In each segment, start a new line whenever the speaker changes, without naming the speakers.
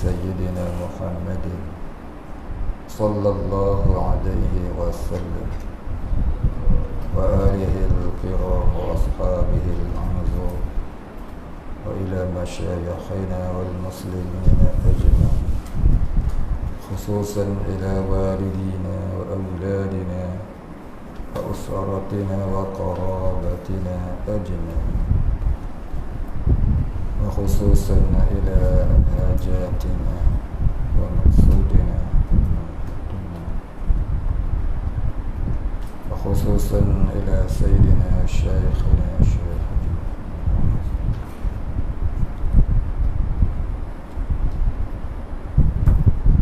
سيدنا محمد صلى الله عليه وسلم وآله الكرام وأصحابه الأعظم وإلى مشايخنا والمسلمين أجمعين، خصوصا إلى والدينا وأولادنا وأسرتنا وقرابتنا أجمعين، وخصوصا إلى حاجاتنا ومقصودنا، وخصوصا إلى سيدنا شيخنا الشيخ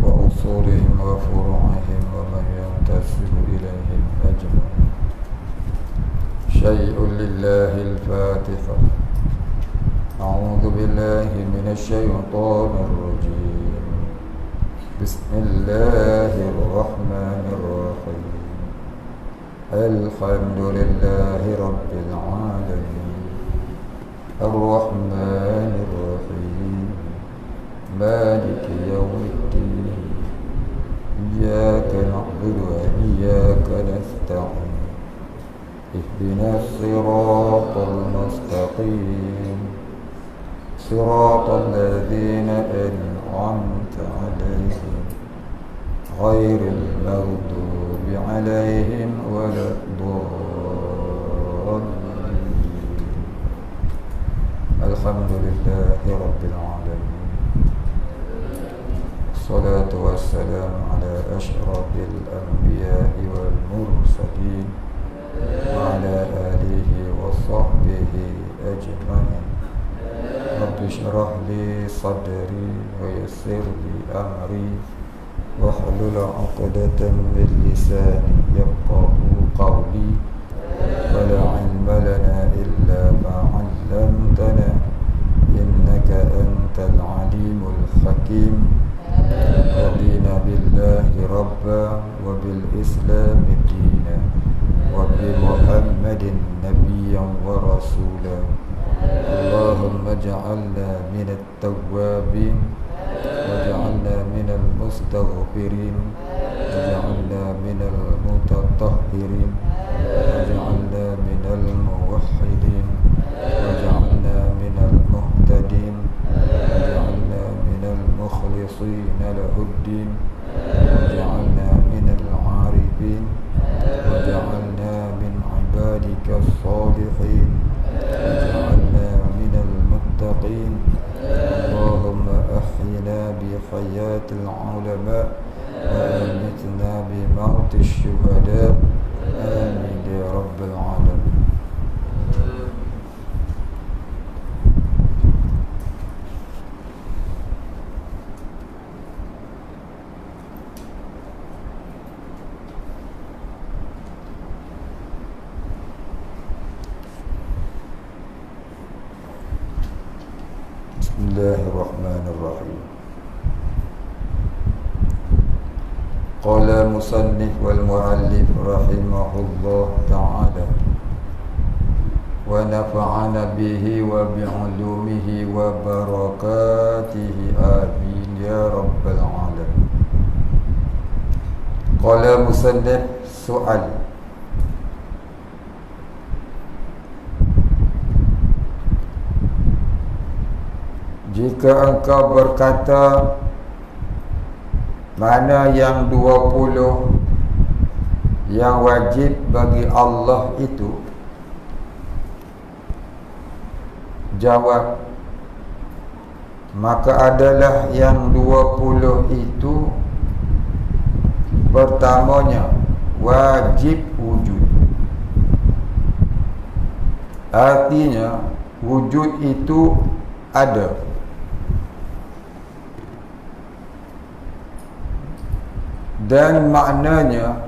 وأصولهم وفروعهم ومن ينتسب إليهم أجمعين. شيء لله الفاتحة. أعوذ بالله من الشيطان الرجيم. بسم الله الرحمن الرحيم. الحمد لله رب العالمين الرحمن الرحيم مالك يوم الدين إياك نعبد وإياك نستعين اهدنا الصراط المستقيم صراط الذين أنعمت عليهم غير المغضوب عليهم ولا الضالين. الحمد لله رب العالمين، الصلاة والسلام على أشرف الأنبياء والمرسلين وعلى آله وصحبه أجمعين. رب اشرح لي صدري ويسر لي أمري واحلل عقدة من لساني يفقهوا قولي. ولا علم لنا إلا ما علمتنا إنك أنت العليم الحكيم. رضينا بالله ربا وبالإسلام دينا وبمحمد نبيا ورسولا. اللهم اجعلنا من التوابين واجعلنا من المستغفرين واجعلنا من المتطهرين واجعلنا من الموحدين واجعلنا من المهتدين واجعلنا من المخلصين له الدين واجعلنا من العارفين واجعلنا من عبادك الصالحين واجعلنا من المتقين. اللهم أحينا بحياة العلماء وأمتنا بموت الشهداء. آمين يا رب العالمين. بسم الله الرحمن الرحيم. قال المصنف والمؤلف رحمه الله تعالى ونفعنا به وبعلومه وبركاته آمين يا رب العالمين. قال المصنف سؤال. Jika engkau berkata mana yang 20 yang wajib bagi Allah itu, jawab, maka adalah yang 20 itu pertamanya wajib wujud. Artinya wujud itu ada. Dan maknanya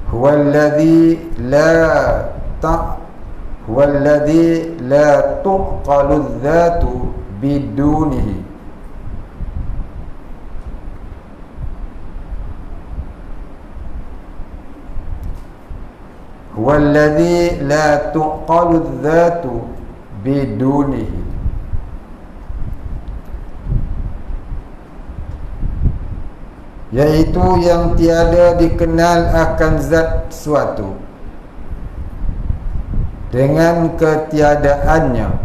huwallazi la tuqalu dzatu bidunihi. Huwallazi la tuqalu dzatu bidunihi, yaitu yang tiada dikenal akan zat suatu dengan ketiadaannya.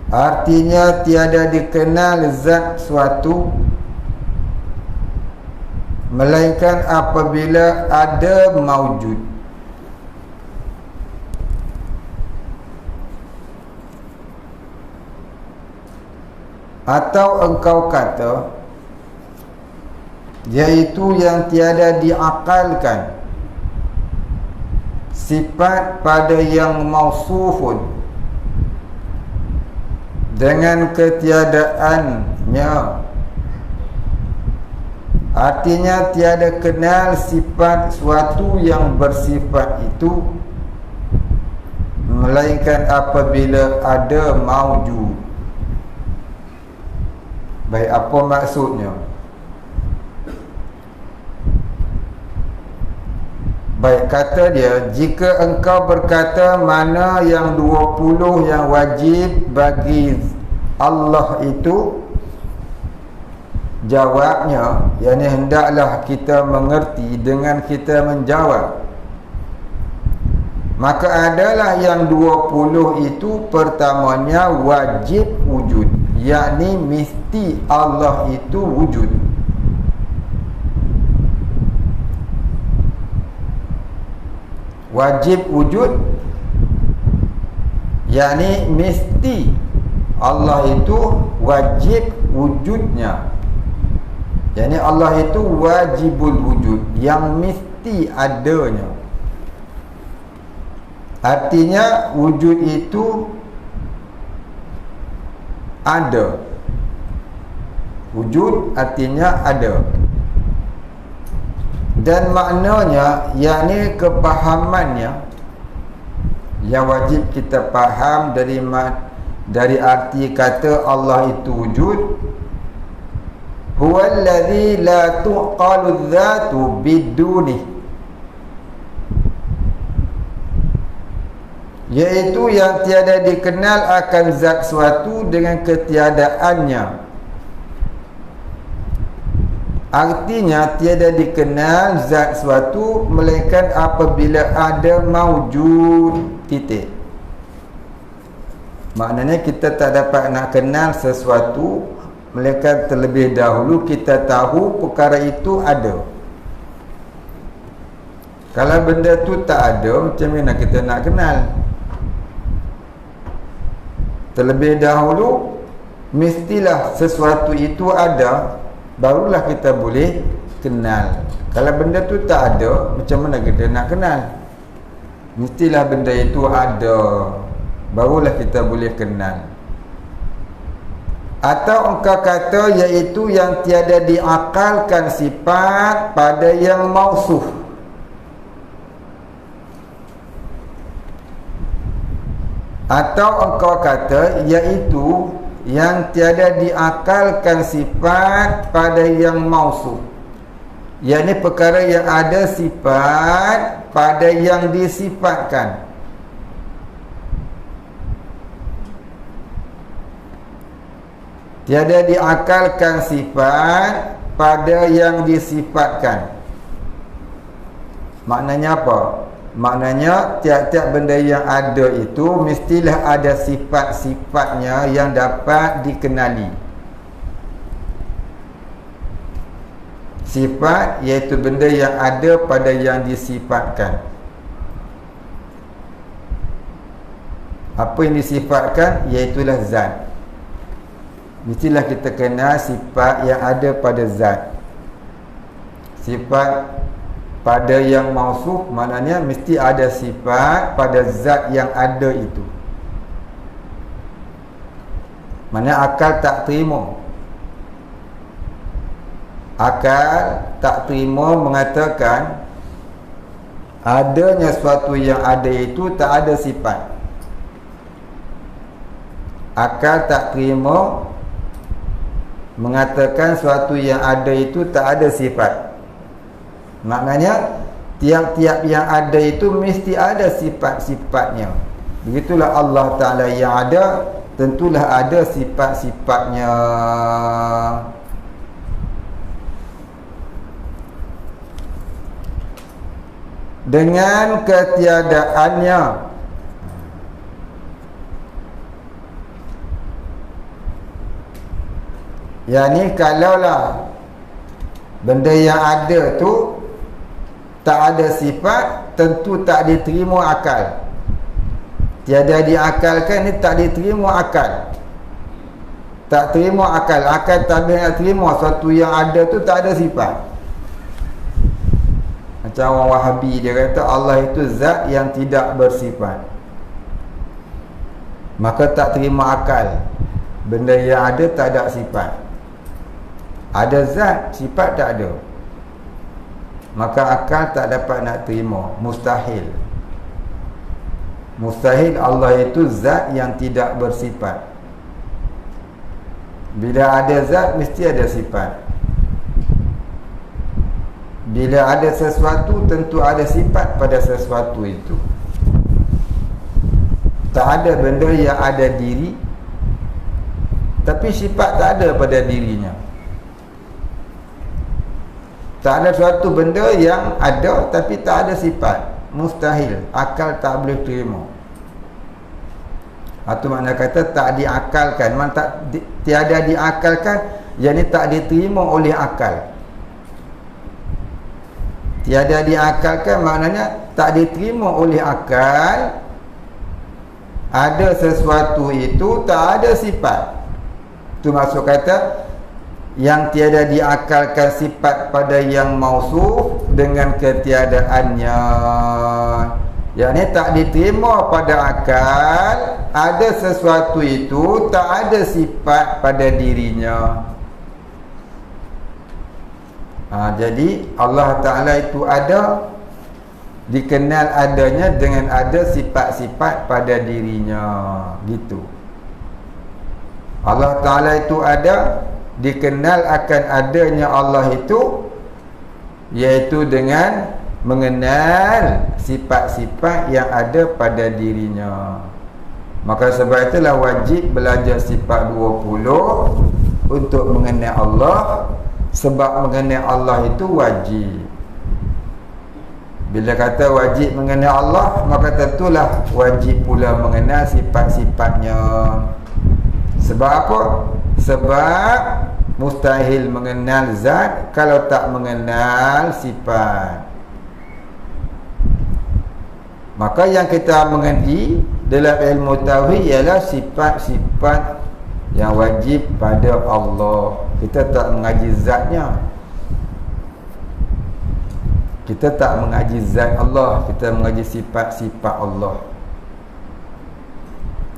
Artinya tiada dikenal zat suatu melainkan apabila ada maujud. Atau engkau kata, yaitu yang tiada diakalkan sifat pada yang mausufun dengan ketiadaannya. Artinya tiada kenal sifat suatu yang bersifat itu melainkan apabila ada maujud. Baik, apa maksudnya? Baik, kata dia, jika engkau berkata mana yang 20 yang wajib bagi Allah itu, jawabnya, yakni hendaklah kita mengerti dengan kita menjawab. Maka adalah yang 20 itu pertamanya wajib wujud, yakni mesti Allah itu wujud. Wajib wujud, yakni mesti Allah itu wajib wujudnya. Yani Allah itu wajibul wujud, yang mesti adanya. Artinya wujud itu ada. Wujud artinya ada. Dan maknanya, yakni kepahamannya, yang wajib kita faham dari arti kata Allah itu wujud. Huwallazi la tuqalu dzatu biduni, yaitu yang tiada dikenal akan zat suatu dengan ketiadaannya. Artinya tiada dikenal zat suatu melainkan apabila ada maujud, titik. Maknanya kita tak dapat nak kenal sesuatu melainkan terlebih dahulu kita tahu perkara itu ada. Kalau benda tu tak ada, macam mana kita nak kenal? Terlebih dahulu mestilah sesuatu itu ada, barulah kita boleh kenal. Kalau benda tu tak ada, macam mana kita nak kenal? Mestilah benda itu ada, barulah kita boleh kenal. Atau engkau kata, iaitu yang tiada diakalkan sifat pada yang mausuf. Atau engkau kata, iaitu yang tiada diakalkan sifat pada yang mausuf, yakni perkara yang ada sifat pada yang disifatkan. Tiada diakalkan sifat pada yang disifatkan. Maknanya apa? Maknanya tiap-tiap benda yang ada itu mestilah ada sifat-sifatnya yang dapat dikenali. Sifat iaitu benda yang ada pada yang disifatkan. Apa yang disifatkan? Iaitulah zat. Mestilah kita kenal sifat yang ada pada zat. Sifat pada yang mausuf maknanya mesti ada sifat pada zat yang ada itu. Maknanya akal tak terima. Akal tak terima mengatakan adanya sesuatu yang ada itu tak ada sifat. Akal tak terima mengatakan sesuatu yang ada itu tak ada sifat. Maknanya
Tiap-tiap yang ada itu mesti ada sifat-sifatnya. Begitulah Allah Ta'ala yang ada, tentulah ada sifat-sifatnya. Dengan ketiadaannya, yakni kalaulah benda yang ada tu tak ada sifat, tentu tak diterima akal. Tiada diakalkan, ni tak diterima akal. Tak terima akal. Akal tak boleh nak terima sesuatu yang ada tu tak ada sifat. Macam orang Wahabi, dia kata Allah itu zat yang tidak bersifat. Maka tak terima akal. Benda yang ada tak ada sifat. Ada zat, sifat tak ada. Maka akal tak dapat nak terima. Mustahil. Mustahil Allah itu zat yang tidak bersifat. Bila ada zat, mesti ada sifat. Bila ada sesuatu, tentu ada sifat pada sesuatu itu. Tak ada benda yang ada diri, tapi sifat tak ada pada dirinya. Tak ada suatu benda yang ada tapi tak ada sifat. Mustahil. Akal tak boleh terima. Itu makna kata tak diakalkan. Memang tiada diakalkan, yang ini tak diterima oleh akal. Tiada diakalkan maknanya tak diterima oleh akal. Ada sesuatu itu tak ada sifat. Itu maksud kata yang tiada diakalkan sifat pada yang mausuf dengan ketiadaannya. Yang ini tak diterima pada akal. Ada sesuatu itu tak ada sifat pada dirinya. Jadi Allah Ta'ala itu ada, dikenal adanya dengan ada sifat-sifat pada dirinya. Gitu. Allah Ta'ala itu ada, dikenal akan adanya Allah itu, iaitu dengan mengenal sifat-sifat yang ada pada dirinya. Maka sebab itulah wajib belajar sifat 20 untuk mengenal Allah. Sebab mengenal Allah itu wajib. Bila kata wajib mengenal Allah, maka tentulah wajib pula mengenal sifat-sifatnya. Sebab apa? Sebab mustahil mengenal zat kalau tak mengenal sifat. Maka yang kita mengerti dalam ilmu tauhid ialah sifat-sifat yang wajib pada Allah. Kita tak mengaji zatnya. Kita tak mengaji zat Allah, kita mengaji sifat-sifat Allah.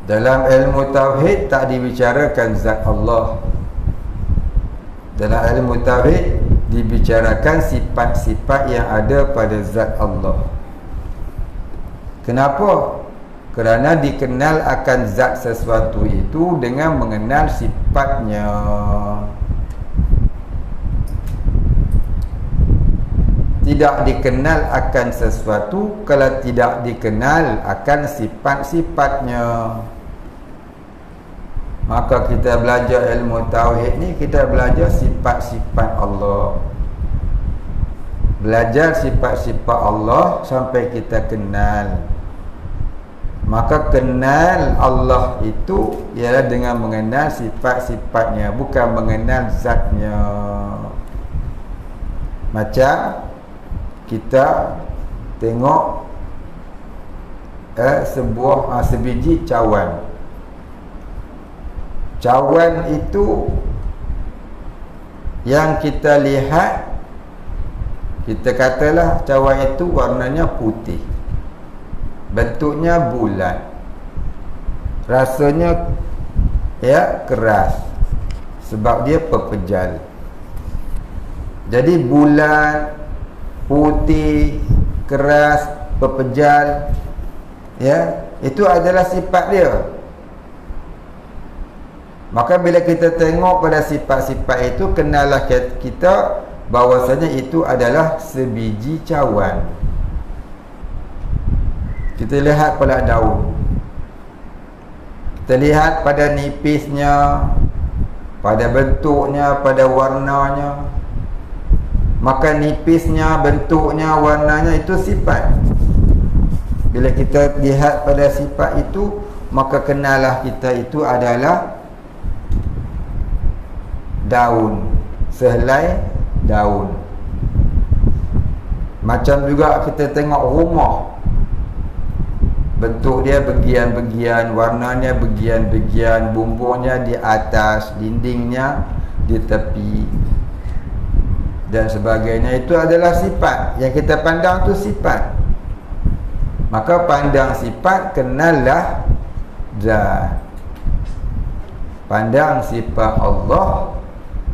Dalam ilmu tauhid tak dibicarakan zat Allah. Dalam ilmu tauhid dibicarakan sifat-sifat yang ada pada zat Allah. Kenapa? Kerana dikenal akan zat sesuatu itu dengan mengenal sifatnya. Tidak dikenal akan sesuatu kalau tidak dikenal akan sifat-sifatnya. Maka kita belajar ilmu tauhid ni, kita belajar sifat-sifat Allah. Belajar sifat-sifat Allah sampai kita kenal. Maka kenal Allah itu ialah dengan mengenal sifat-sifatnya, bukan mengenal zatnya. Macam kita tengok sebiji cawan. Cawan itu yang kita lihat, kita katalah cawan itu warnanya putih, bentuknya bulat, rasanya keras sebab dia pepejal. Jadi bulat, putih, keras, pepejal, itu adalah sifat dia. Maka bila kita tengok pada sifat-sifat itu, kenallah kita bahwasanya itu adalah sebiji cawan. Kita lihat pada daun, kita lihat pada nipisnya, pada bentuknya, pada warnanya. Maka nipisnya, bentuknya, warnanya itu sifat. Bila kita lihat pada sifat itu, maka kenalah kita itu adalah daun, sehelai daun. Macam juga kita tengok rumah, bentuk dia bagian-bagian, warnanya bagian-bagian, bumbungnya di atas, dindingnya di tepi dan sebagainya. Itu adalah sifat. Yang kita pandang tu sifat. Maka pandang sifat, kenallah zat. Pandang sifat Allah,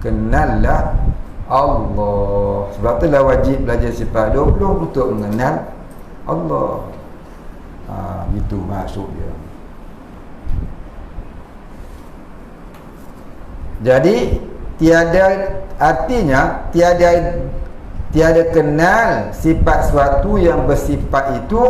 kenallah Allah. Sebab itulah wajib belajar sifat 20 untuk mengenal Allah. Itu maksud dia. Jadi artinya tiada kenal sifat suatu yang bersifat itu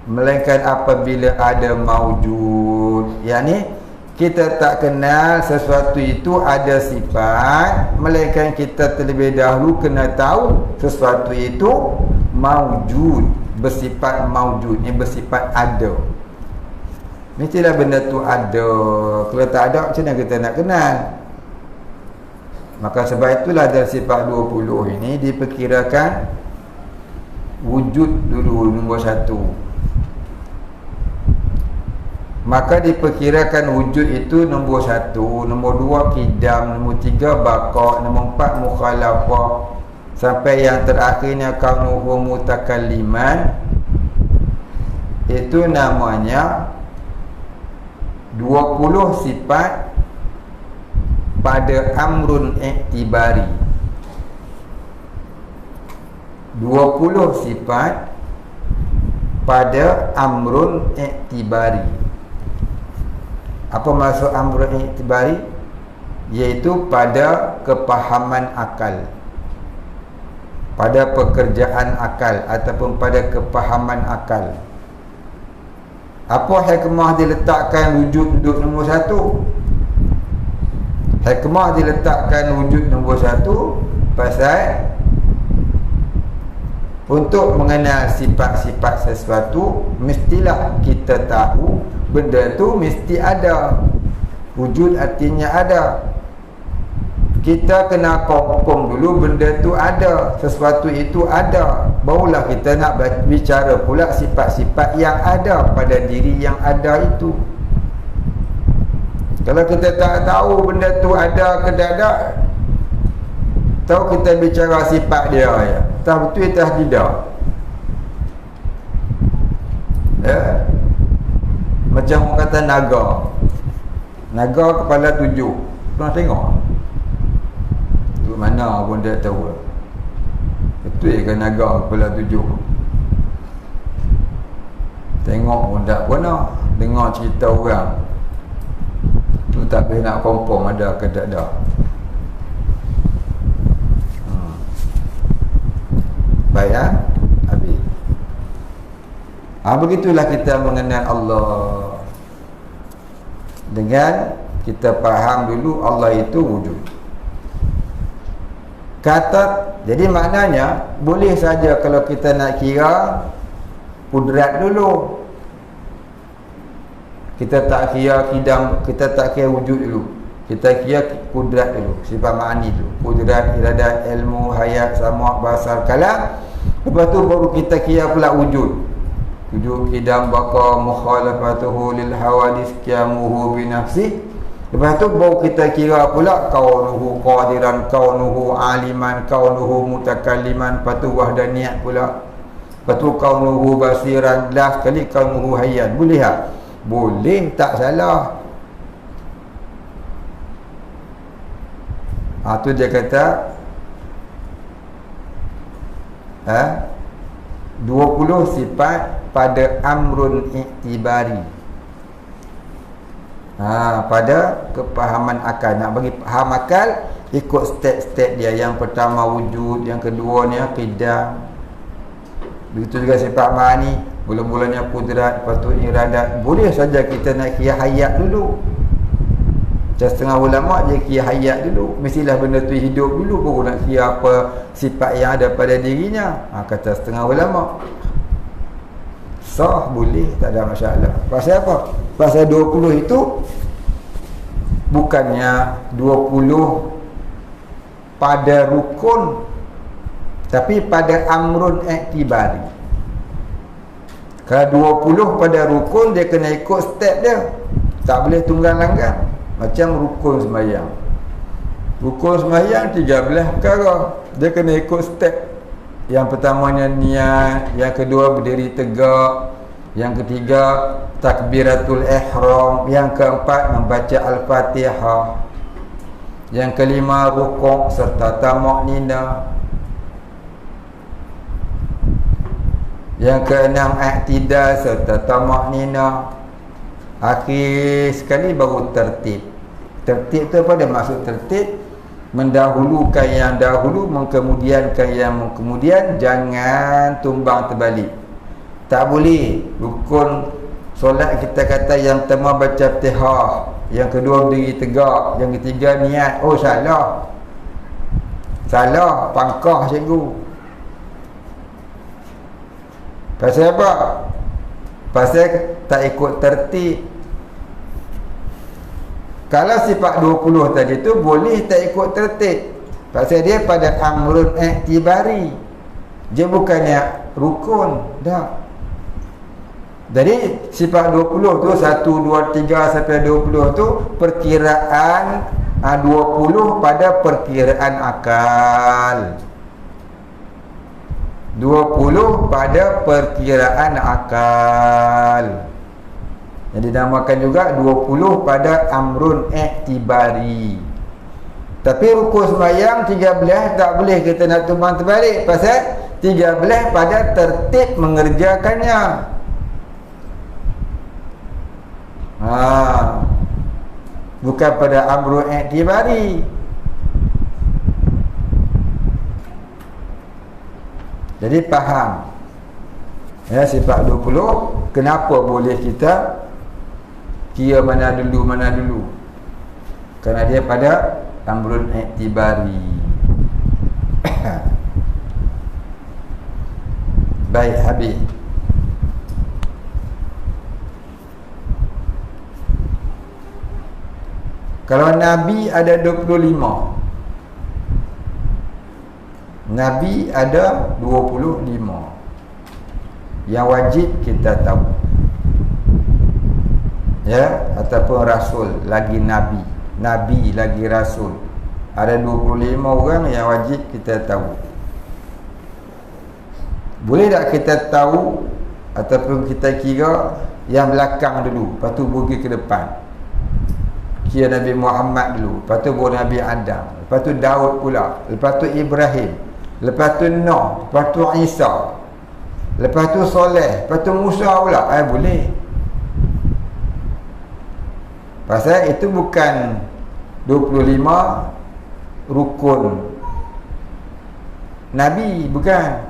melainkan apabila ada maujud. Yani kita tak kenal sesuatu itu ada sifat melainkan kita terlebih dahulu kena tahu sesuatu itu maujud, bersifat maujud, yang bersifat ada. Mestilah benda tu ada. Kalau tak ada, macam mana kita nak kenal? Maka sebab itulah dari sifat 20 ini diperkirakan wujud dulu nombor 1. Maka diperkirakan wujud itu nombor 1, nombor 2 qidam, nombor 3 baqa', nombor 4 mukhalafah, sampai yang terakhirnya kaunuhu mutakalliman. Itu namanya 20 sifat pada amrun iktibari. 20 sifat pada amrun iktibari. Apa maksud amrun iktibari? Iaitu pada kepahaman akal, pada pekerjaan akal ataupun pada kepahaman akal. Apa hikmah diletakkan wujud duduk nombor 1? Hikmah diletakkan wujud nombor 1 pasal untuk mengenal sifat-sifat sesuatu, mestilah kita tahu benda tu mesti ada. Wujud artinya ada. Kita kena confirm dulu benda tu ada, sesuatu itu ada, barulah kita nak bicara pula sifat-sifat yang ada pada diri yang ada itu. Kalau kita tak tahu benda tu ada ke tak, tahu kita bicara sifat dia ya, tak betul tak tidak. Macam orang kata naga. Naga kepala 7. Pernah tengok? Tu mana pun tak tahu. Betul ke naga kepala 7? Tengok pun tak pernah. Dengar cerita orang. Tu tak boleh nak confirm ada ke tak ada. Baik ya? Habis. Begitulah kita mengenal Allah. Dengan kita faham dulu Allah itu wujud. Jadi maknanya boleh saja kalau kita nak kira kudrat dulu. Kita tak kira qidam, kita tak kira wujud dulu. Kita kira kudrat dulu, sifat ma'ani tu. Kudrat, iradat, ilmu, hayat, sama', basar, kalam. Lepas tu baru kita kira pula wujud. Wujud qidam baqa mukhalafatuhu lil hawadis qiyamuhu bi nafsi. Lepas tu baru kita kira pula kaunuhu qadiran, kaunuhu aliman, kaunuhu mutakalliman, lepas tu wahdaniyat pula. Lepas tu kaunuhu basiran, last kali kaunuhu hayyan. Boleh tak? Boleh, tak salah. Tu dia kata 20 sifat pada amrun iktibari. Pada kepahaman akal. Nak bagi faham akal, ikut step-step dia. Yang pertama wujud, yang kedua ni qidam. Begitu juga sifat ma'ani. Mula-mulanya kudrat, lepas tu iradat. Boleh saja kita nak kira hayat dulu. Macam setengah ulama dia kira hayat dulu. Mestilah benda tu hidup dulu baru nak kira apa sifat yang ada pada dirinya. Kata setengah ulama. Sah, boleh, tak ada masalah. Pasal apa? Pasal 20 itu bukannya 20 pada rukun, tapi pada amrun iktibari. Kalau 20 pada rukun, dia kena ikut step dia. Tak boleh tunggang langgang. Macam rukun sembahyang. Rukun sembahyang 13 perkara. Dia kena ikut step. Yang pertamanya niat, yang kedua berdiri tegak, yang ketiga takbiratul ihram, yang keempat membaca al-Fatihah, yang kelima rukuk serta tamak nina, yang keenam i'tidal serta tamak nina, akhir sekali baru tertib. Tertib tu apa dia maksud tertib? Mendahulukan yang dahulu, mengkemudiankan yang mengkemudian, jangan tumbang terbalik. Tak boleh. Rukun solat kita kata yang pertama baca Fatihah, yang kedua berdiri tegak, yang ketiga niat. Oh, salah. Salah, pangkah cikgu. Pasal apa? Pasal tak ikut tertib. Kalau sifat 20 tadi tu boleh tak ikut tertib. Pasal dia pada amrun iktibari. Dia bukannya rukun. Dah. Jadi sifat 20 tu 1, 2, 3 sampai 20 tu perkiraan 20 pada perkiraan akal. 20 pada perkiraan akal. Yang dinamakan juga 20 pada amrun iktibari. Tapi rukun sembahyang 13 tak boleh kita nak tumbang terbalik. Pasal 13 pada tertib mengerjakannya. Bukan pada amrun iktibari. Jadi faham ya, sifat 20 kenapa boleh kita kira mana dulu. Kerana dia pada amrun iktibari. Baik, habis. Kalau Nabi ada 25, Nabi ada 25. Yang wajib kita tahu, ya, ataupun Rasul lagi Nabi, Nabi lagi Rasul. Ada 25 orang yang wajib kita tahu. Boleh tak kita tahu ataupun kita kira yang belakang dulu, lepas tu pergi ke depan? Kira Nabi Muhammad dulu, lepas tu baru Nabi Adam, lepas tu Daud pula, lepas tu Ibrahim, lepas tu Nuh, lepas tu Isa, lepas tu Soleh, lepas tu Musa pula. Boleh. Pasal itu bukan 25 rukun Nabi, bukan.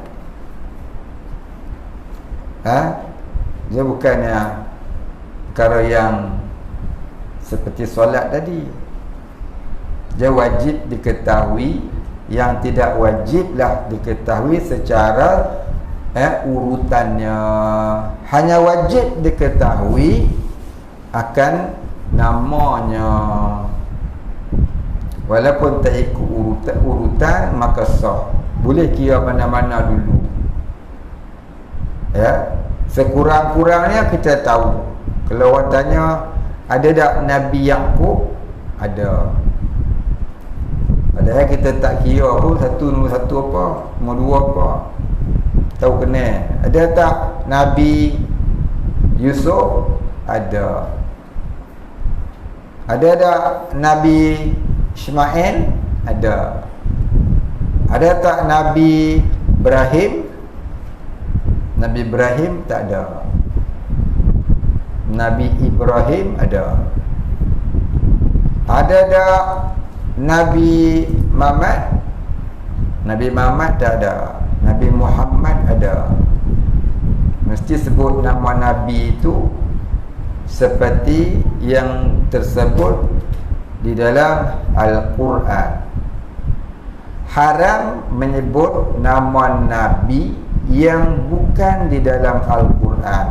Dia bukannya perkara yang seperti solat tadi. Dia wajib diketahui. Yang tidak wajiblah diketahui secara urutannya. Hanya wajib diketahui akan namanya. Walaupun tak ikut urutan maka sah. Boleh kira mana-mana dulu. Ya, sekurang-kurangnya kita tahu. Kalau orang tanya ada tak Nabi Yaqub? Ada. Padahal kita tak kira pun nombor satu apa, nombor dua apa. Tahu kena. Ada tak Nabi Yusuf? Ada. Ada tak Nabi Ismail? Ada. Ada tak Nabi Ibrahim? Nabi Ibrahim tak ada. Nabi Ibrahim ada. Ada tak Nabi Muhammad? Nabi Muhammad tak ada. Nabi Muhammad ada. mesti sebut nama Nabi itu seperti yang tersebut di dalam Al-Quran. Haram menyebut nama Nabi yang bukan di dalam Al-Quran.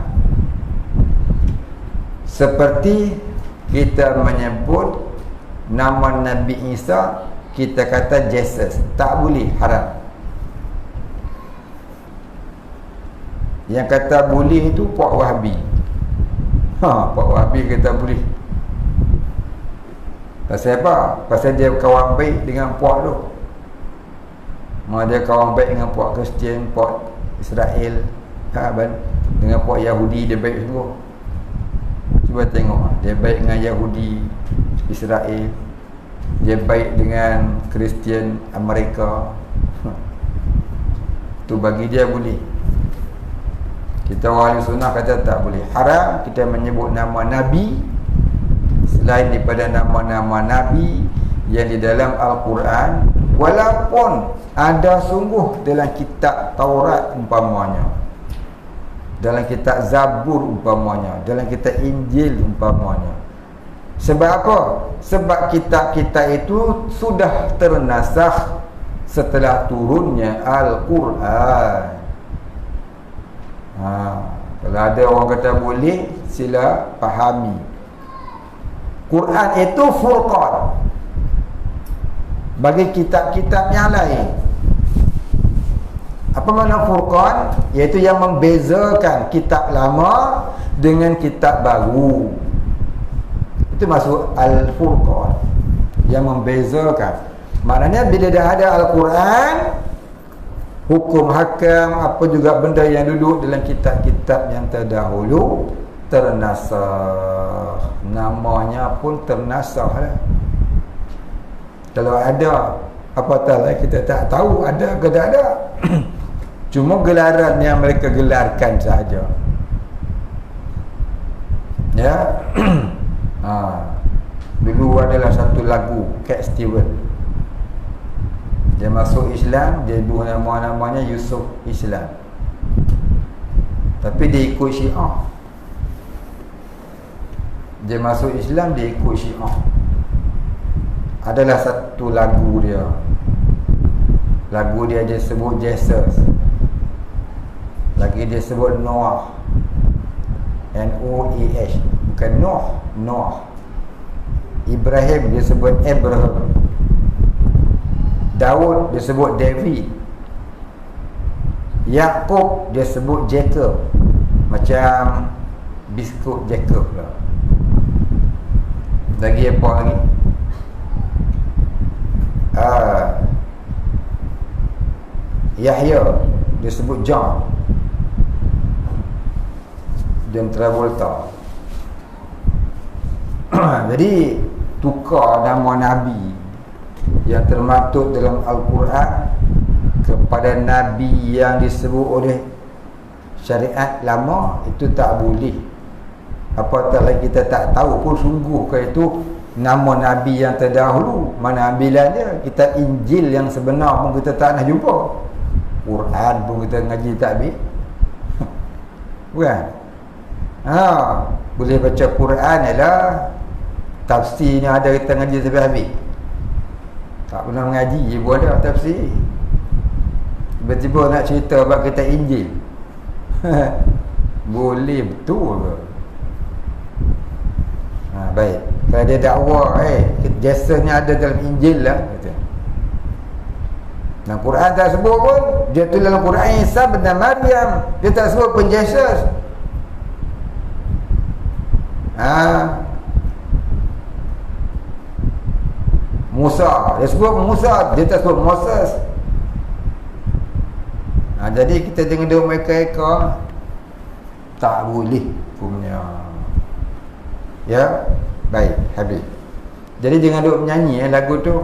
Seperti kita menyebut nama Nabi Isa, kita kata Jesus, tak boleh, haram. Yang kata boleh itu Puak Wahabi. Puak Wahabi kata boleh. Pasal apa? Pasal dia kawan baik dengan puak tu. Dia kawan baik dengan puak Kristian, puak Israel, dengan puak Yahudi dia baik sungguh. Cuba tengok, dia baik dengan Yahudi Israel, dia baik dengan Kristian Amerika. Tu bagi dia boleh. Kita orang ahli sunnah kata tak boleh. Haram kita menyebut nama Nabi selain daripada nama-nama Nabi yang di dalam Al-Quran, walaupun ada sungguh dalam kitab Taurat umpamanya, dalam kitab Zabur umpamanya, dalam kitab Injil umpamanya. Sebab apa? Sebab kitab-kitab itu sudah ternasakh setelah turunnya Al-Quran. Kalau ada orang kata boleh, sila fahami. Quran itu furqan bagi kitab-kitab yang lain. Apa makna furqan? Iaitu yang membezakan kitab lama dengan kitab baru. Itu masuk al-furqan, yang membezakan. Maknanya bila dah ada Al-Quran, hukum hakam apa juga benda yang duduk dalam kitab-kitab yang terdahulu ternasakh, namanya pun ternasakh lah. Kalau ada apatah lah, kita tak tahu ada ke tak ada. Cuma gelaran yang mereka gelarkan sahaja. Ya. Dulu adalah satu lagu Cat Stewart. Dia masuk Islam, dia buh nama-namanya Yusuf Islam. Tapi dia ikut Syiah. Dia masuk Islam, dia ikut Syiah. Adalah satu lagu dia. Lagu dia sebut Jesus. Lagi dia sebut Noah. N-O-E-H. Bukan Noah. Ibrahim dia sebut Abraham. Daud dia sebut David. Yakub dia sebut Jacob. Macam biskut Jacob lah. Lagi apa lagi? Yahya dia sebut John. John Travolta. Jadi tukar nama Nabi yang termaktub dalam Al-Quran kepada Nabi yang disebut oleh syariat lama, itu tak boleh. Apatah lagi kita tak tahu pun sungguh ke itu nama Nabi yang terdahulu, mana ambilan dia. Kita Injil yang sebenar pun kita tak nak jumpa, Quran pun kita ngaji tak habis. Bukan? Boleh baca Quran ialah tafsirnya ada, kita ngaji sampai habis. Tak pernah mengaji pun ada tafsir. Tiba-tiba nak cerita bab kita Injil. Boleh betul ke? Baik. Kalau dia dakwa jasanya ada dalam Injil lah, kata. Dalam Quran tak sebut pun. Dia tulis dalam Quran Isa bin Maryam, dia tak sebut pun Jesus. Musa, dia sebut Musa, dia tak sebut Moses. Jadi kita tengok dia mereka tak boleh punya. Ya, baik, habis. Jadi jangan duk menyanyi lagu tu.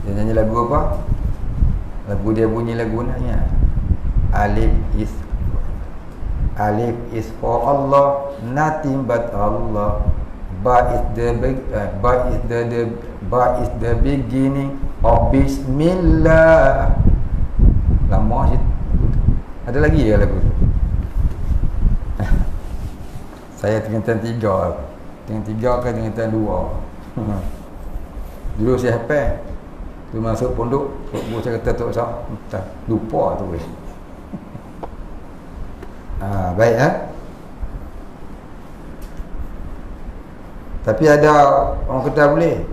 Dia nyanyi lagu apa? Lagu dia bunyi lagu naknya. Alif is for Allah, nothing but Allah. Ba is the Ba is the beginning of Bismillah. Lama sikit. Ada lagi ya lagu tu? Saya tingkatan 3. Tingkatan 3 ke tingkatan 2. Dulu saya hafal. Tu masuk pondok, guru saya kata tak usah. Lupa tu weh. Baik Tapi ada orang kata boleh.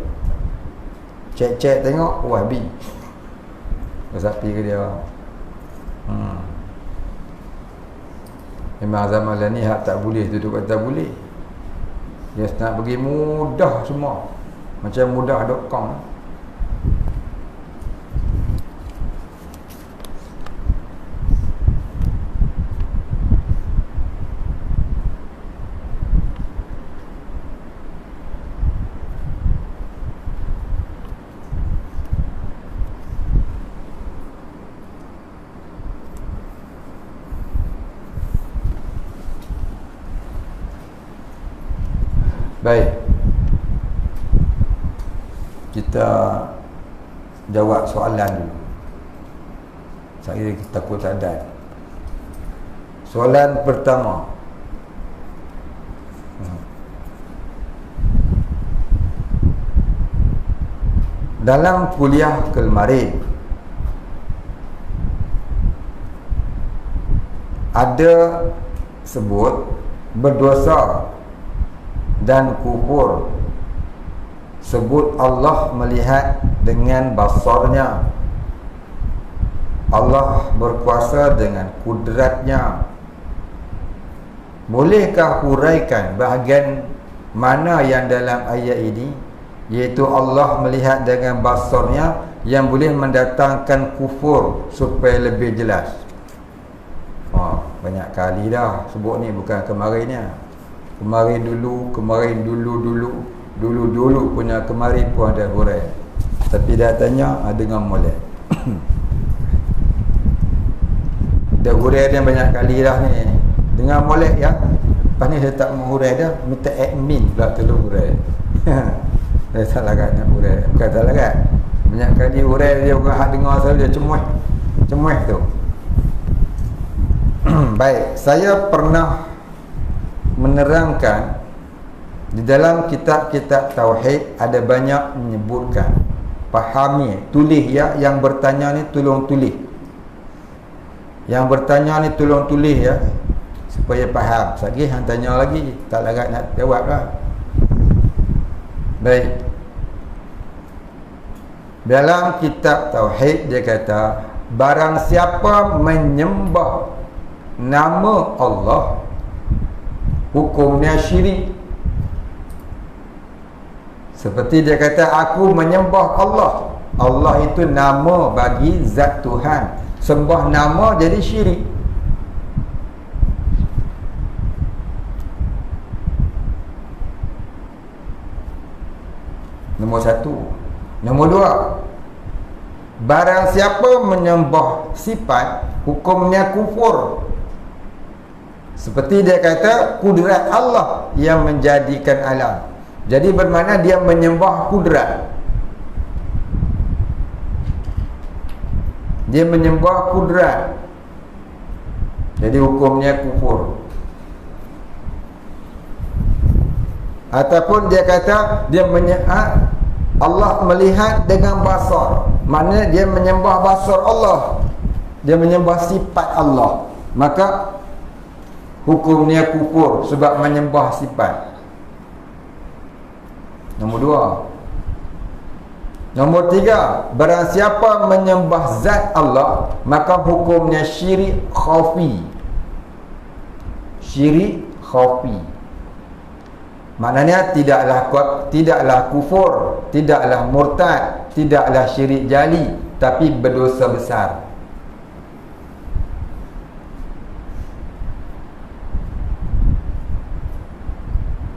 Cek tengok Wahabi. Sapi ke dia. Memang zaman lah ni hak tak boleh tu kata boleh. Dia nak bagi mudah semua. Macam mudah.com. Baik. Kita jawab soalan dulu. Saya takut tak ada. Soalan pertama. Dalam kuliah kemarin ada sebut berdosa dan kufur, sebut Allah melihat dengan basarnya, Allah berkuasa dengan kudratnya. Bolehkah huraikan bahagian mana yang dalam ayat ini, iaitu Allah melihat dengan basarnya, yang boleh mendatangkan kufur supaya lebih jelas? Banyak kali dah sebut ni, bukan kemarinnya. Kemarin dulu punya kemarin pun ada hurai. Tapi dia tanya dengan molek. Dia hurai dia banyak kali dah ni. Dengan molek ya. Lepas ni saya tak mau hurai dia, minta admin pula tolong hurai. Saya salah kat nak hurai. Bukan salah kat. Banyak kali hurai dia orang hak dengar selalu dia cemuih tu. Baik, saya pernah menerangkan di dalam kitab-kitab tauhid ada banyak menyebutkan, fahami, tulis ya, yang bertanya ni tolong tulis. Yang bertanya ni tolong tulis ya, supaya faham. Lagi hang tanya lagi, tak larat nak jawab lah. Baik. Dalam kitab tauhid dia kata, barang siapa menyembah nama Allah, hukumnya syirik. Seperti dia kata, aku menyembah Allah. Allah itu nama bagi zat Tuhan. Sembah nama jadi syirik. Nombor 1. Nombor 2, barang siapa menyembah sifat, hukumnya kufur. Seperti dia kata, kudrat Allah yang menjadikan alam. Jadi bermakna dia menyembah kudrat. Dia menyembah kudrat. Jadi hukumnya kufur. Ataupun dia kata dia Allah melihat dengan basar. Maknanya dia menyembah basar Allah. Dia menyembah sifat Allah. Maka hukumnya kufur sebab menyembah sifat. Nombor 2. Nombor 3, barang siapa menyembah zat Allah, maka hukumnya syirik khafi. Syirik khafi. Maknanya tidaklah kufur, tidaklah murtad, tidaklah syirik jali, tapi berdosa besar.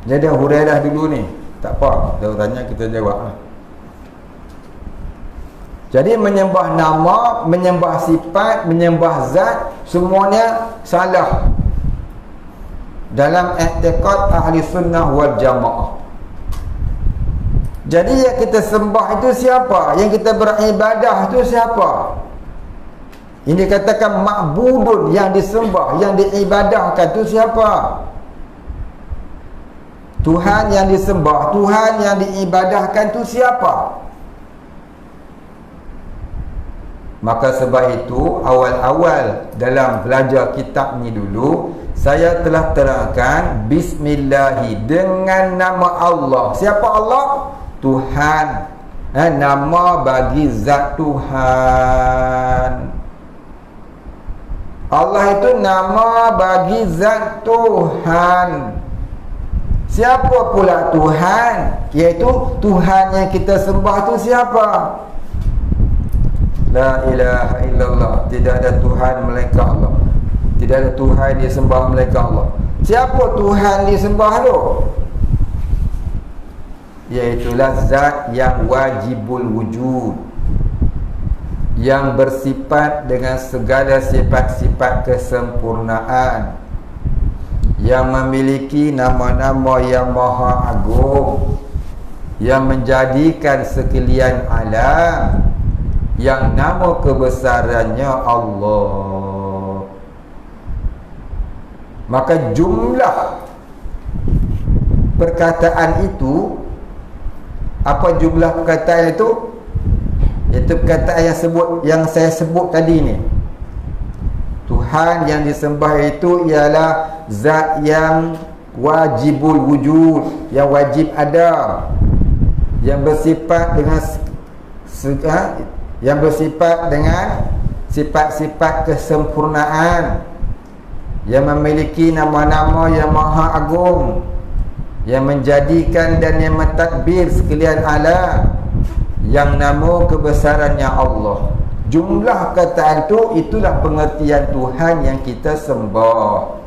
Jadi Hurairah dulu ni, tak apa, dia tanya kita jawab lah. Jadi menyembah nama, menyembah sifat, menyembah zat, semuanya salah dalam i'tiqad ahli sunnah wal jamaah. Jadi yang kita sembah itu siapa? Yang kita beribadah itu siapa? Ini katakan ma'budun, yang disembah, yang diibadahkan itu siapa? Tuhan yang disembah, Tuhan yang diibadahkan itu siapa? Maka sebab itu awal-awal dalam belajar kitab ni dulu, saya telah terangkan Bismillahi, dengan nama Allah. Siapa Allah? Tuhan. Nama bagi zat Tuhan. Allah itu nama bagi zat Tuhan. Siapa pula Tuhan? Iaitu Tuhan yang kita sembah itu siapa? La ilaha illallah. Tidak ada Tuhan melainkan Allah. Tidak ada Tuhan disembah melainkan Allah. Siapa Tuhan disembah tu? Iaitulah zat yang wajibul wujud, yang bersifat dengan segala sifat-sifat kesempurnaan, yang memiliki nama-nama yang maha agung, yang menjadikan sekalian alam, yang nama kebesarannya Allah. Maka jumlah perkataan itu, apa jumlah perkataan itu? Itu perkataan yang saya sebut tadi ni. Tuhan yang disembah itu ialah zat yang wajibul wujud, yang wajib ada, yang bersifat dengan sifat-sifat kesempurnaan, yang memiliki nama-nama yang maha agung, yang menjadikan dan yang mentadbir sekalian alam, yang nama kebesarannya Allah. Jumlah kataan itulah pengertian Tuhan yang kita sembah.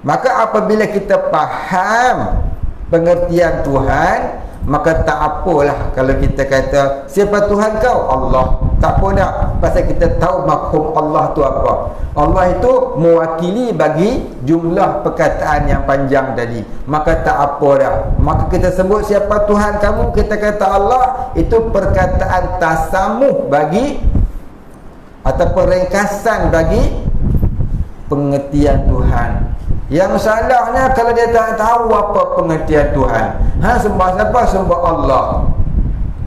Maka apabila kita faham pengertian Tuhan, maka tak apalah kalau kita kata siapa Tuhan kau? Allah. Tak apa dah, pasal kita tahu makhum Allah tu apa. Allah itu mewakili bagi jumlah perkataan yang panjang tadi. Maka tak apa dah. Maka kita sebut siapa Tuhan kamu, kita kata Allah, itu perkataan tasamuh bagi ataupun ringkasan bagi pengertian Tuhan. Yang salahnya kalau dia tak tahu apa pengertian Tuhan. Sembah siapa? Sembah Allah.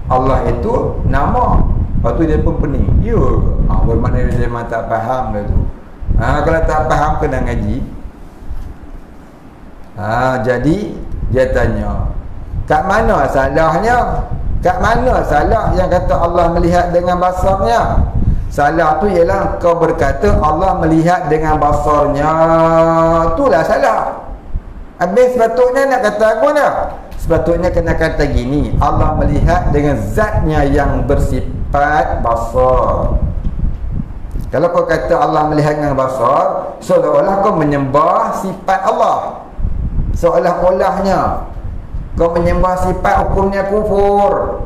Allah itu nama. Lepas tu dia pun pening. Ya. Bermakna dia memang tak faham dah tu. Kalau tak faham kena ngaji. Jadi dia tanya, kat mana salahnya? Kat mana salah yang kata Allah melihat dengan basarnya? Salah tu ialah kau berkata Allah melihat dengan basarnya. Itulah salah. Habis sepatutnya nak kata apa nak? Sepatutnya kena kata gini, Allah melihat dengan zatnya yang bersifat basar. Kalau kau kata Allah melihat dengan basar, seolah-olah kau menyembah sifat Allah. Seolah-olahnya kau menyembah sifat, hukumnya kufur.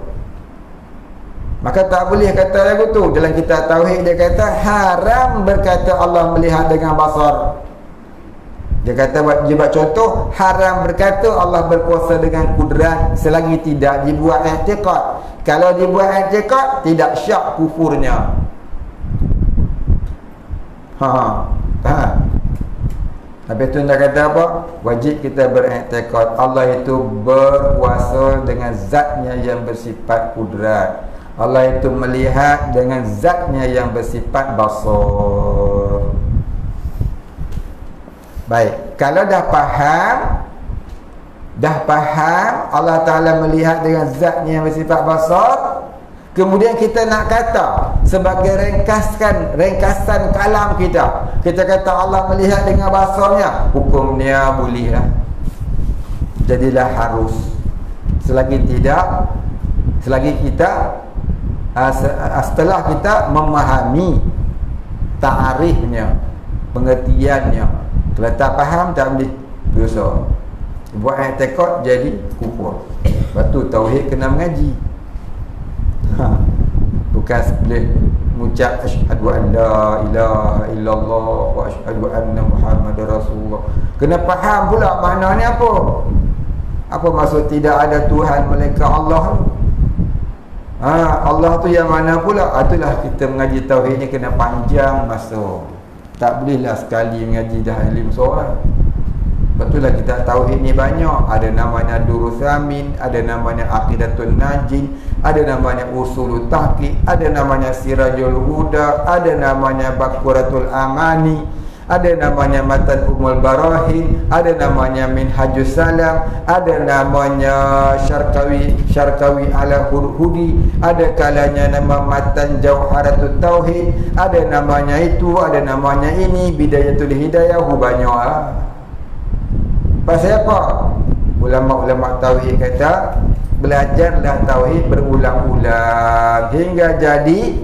Maka tak boleh kata lagu tu. Dalam kitab Tauhid dia kata haram berkata Allah melihat dengan basar. Dia kata, dia buat contoh, haram berkata Allah berkuasa dengan kudrat selagi tidak dibuat i'tiqad. Kalau dibuat i'tiqad, tidak syak kufurnya. Habis tu dia kata apa? Wajib kita beriktikad Allah itu berkuasa dengan zatnya yang bersifat kudrat. Allah itu melihat dengan zatnya yang bersifat basar. Baik, kalau dah faham Allah Ta'ala melihat dengan zatnya yang bersifat basar, kemudian kita nak kata sebagai ringkasan kalam kita, kita kata Allah melihat dengan basarnya, hukumnya bolehlah, jadilah harus. Selagi kita setelah kita memahami ta'arifnya, pengertiannya. Kalau tak faham, tak boleh dosa. Buat i'tiqad jadi kufur. Lepas tu tauhid kena mengaji. Bukan boleh mengucap asyhadu an la ilaha illallah wa asyhadu anna Muhammadar Rasulullah. Kena faham pula maknanya apa. Apa maksud tidak ada Tuhan melainkan Allah? Allah tu yang mana pula? Itulah kita mengaji tauhid ni kena panjang masa. Tak bolehlah sekali mengaji dah 5 soal. Betul lah kita tauhid ni banyak. Ada namanya Durus Samin, ada namanya Aqidatul Najin, ada namanya Usulul Tahqiq, ada namanya Sirajul Huda, ada namanya Baqaratul Amani, ada namanya Matan Umul Barahin, ada namanya Minhajus Salam, ada namanya Syarkawi ala Hudi, ada kalanya nama Matan Jauharatul Tauhid, ada namanya itu, ada namanya ini, Bidayatul Hidayah, banyak Pasal apa? Ulama-ulama tauhid kata belajarlah tauhid berulang-ulang hingga jadi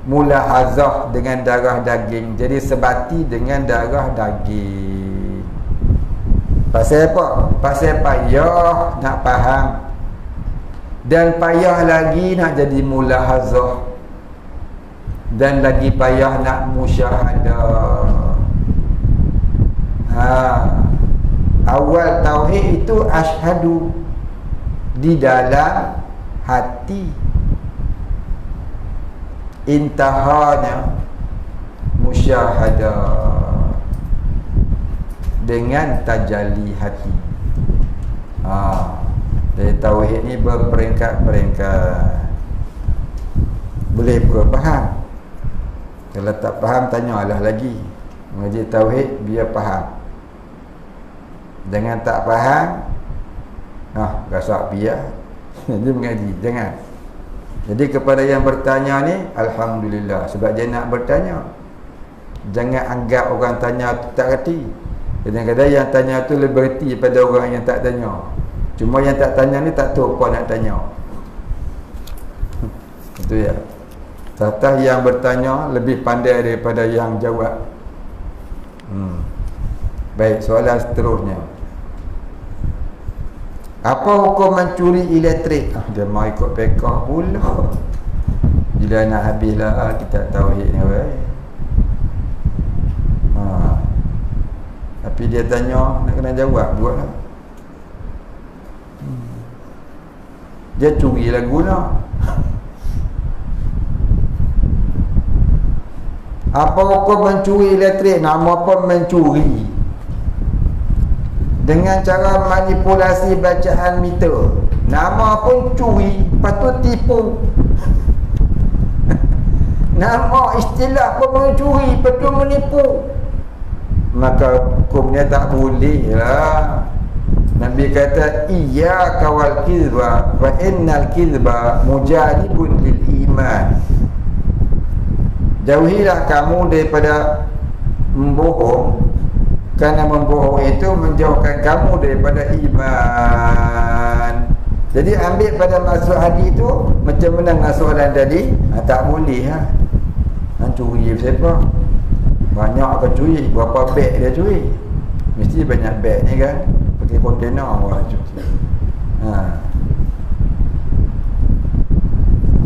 mulahazah dengan darah daging, jadi sebati dengan darah daging. Pasal apa? Pasal payah nak faham, dan payah lagi nak jadi mulahazah, dan lagi payah nak musyahadah. Awal tauhid itu asyhadu di dalam hati, intahanya musyahadah dengan tajalli hati. Jadi tauhid ni berperingkat-peringkat. Boleh pun faham. Kalau tak faham, tanyalah lagi. Mengaji tauhid biar faham. Jangan tak faham, gasak biar. Dia mengaji, jangan. Jadi kepada yang bertanya ni, alhamdulillah, sebab dia nak bertanya. Jangan anggap orang tanya tu tak reti. Kadang-kadang yang tanya tu lebih reti pada orang yang tak tanya. Cuma yang tak tanya ni tak tahu apa nak tanya. Itu ya. Tata yang bertanya lebih pandai daripada yang jawab. Baik, soalan seterusnya. Apa hukum mencuri elektrik? Dia mau ikut pekah pula. Bila nak habislah kita tauhid ni weh. Tapi dia tanya, nak kena jawab buatlah. Dia curi lagu nak. Apa hukum mencuri elektrik? Nama pun mencuri. Dengan cara manipulasi bacaan meter. Nama pun curi, patut tipu. Nama istilah pun mencuri, patut menipu. Maka hukumnya tak boleh lah. Nabi kata, iyyaka wal kizba fa innal kizba mujalibun lil iman. Jauhilah kamu daripada membohong, kerana membohong itu menjauhkan kamu daripada iman. Jadi ambil pada maksud hadis itu, macam mana dengan soalan tadi? Tak boleh lah. Curi siapa? Banyak apa curi? Berapa beg dia curi? Mesti banyak beg ni kan, pakai kontainer orang curi.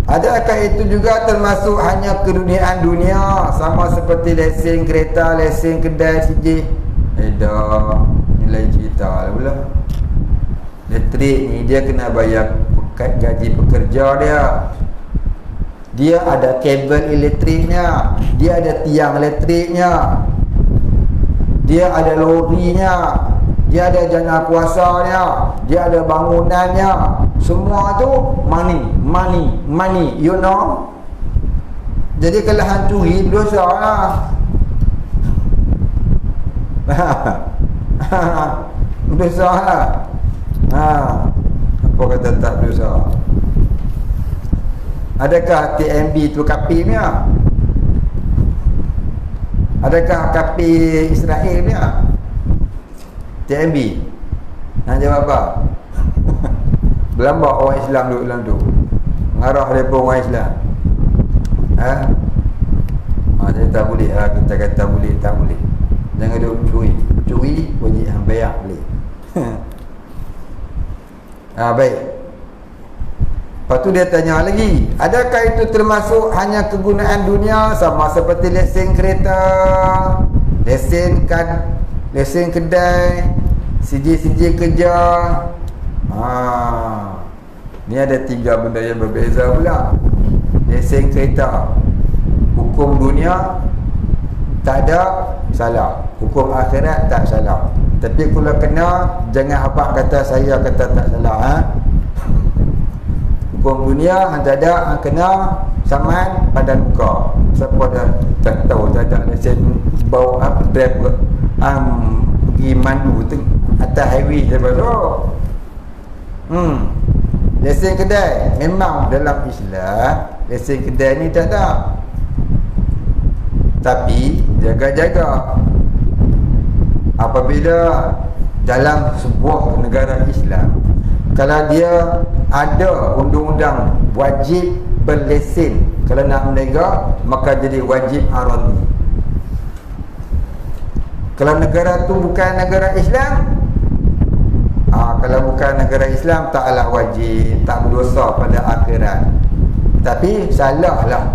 Adakah itu juga termasuk hanya keduniaan dunia, sama seperti lesen kereta, lesen kedai sijil? Dah, nilai cerita lah pula. Elektrik ni dia kena bayar gaji pekerja dia. Dia ada kabel elektriknya, dia ada tiang elektriknya, dia ada lorinya, dia ada jana kuasanya, dia ada bangunannya. Semua tu money, you know. Jadi kalau hancuri berdosa lah. Berdosa lah. Apa kata tak berdosa? Adakah TMB tu kapirnya? Adakah kapir Israel punya? TMB? Nak jawab apa? Berlambak orang Islam duduk dalam tu, mengarah daripada orang Islam. Jadi tak boleh. Kita kata boleh, tak boleh. Jangan duduk curi. Curi wajib bayar boleh. Baik. Lepas tu dia tanya lagi, adakah itu termasuk hanya kegunaan dunia, sama seperti lesen kereta, lesen kedai, sijil-sijil kerja,
Ni ada 3 benda yang berbeza pula. Lesen kereta, hukum dunia tak ada, salah. Hukum akhirat tak salah. Tapi kalau kena, jangan abang kata saya kata tak salah. Hukum dunia hang tak ada, hang kena saman badan muka. Siapa dah tak tahu tak ada lesen bawa drive pergi mandu tu atas highway sampai tu. Lesen kedai memang dalam Islam lesen kedai ni tak ada. Tapi jaga-jaga apabila dalam sebuah negara Islam, kalau dia ada undang-undang wajib berlesen kalau nak berniaga, maka jadi wajib aradi. Kalau negara tu bukan negara Islam, kalau bukan negara Islam taklah wajib, tak berdosa pada akhirat. Tapi salahlah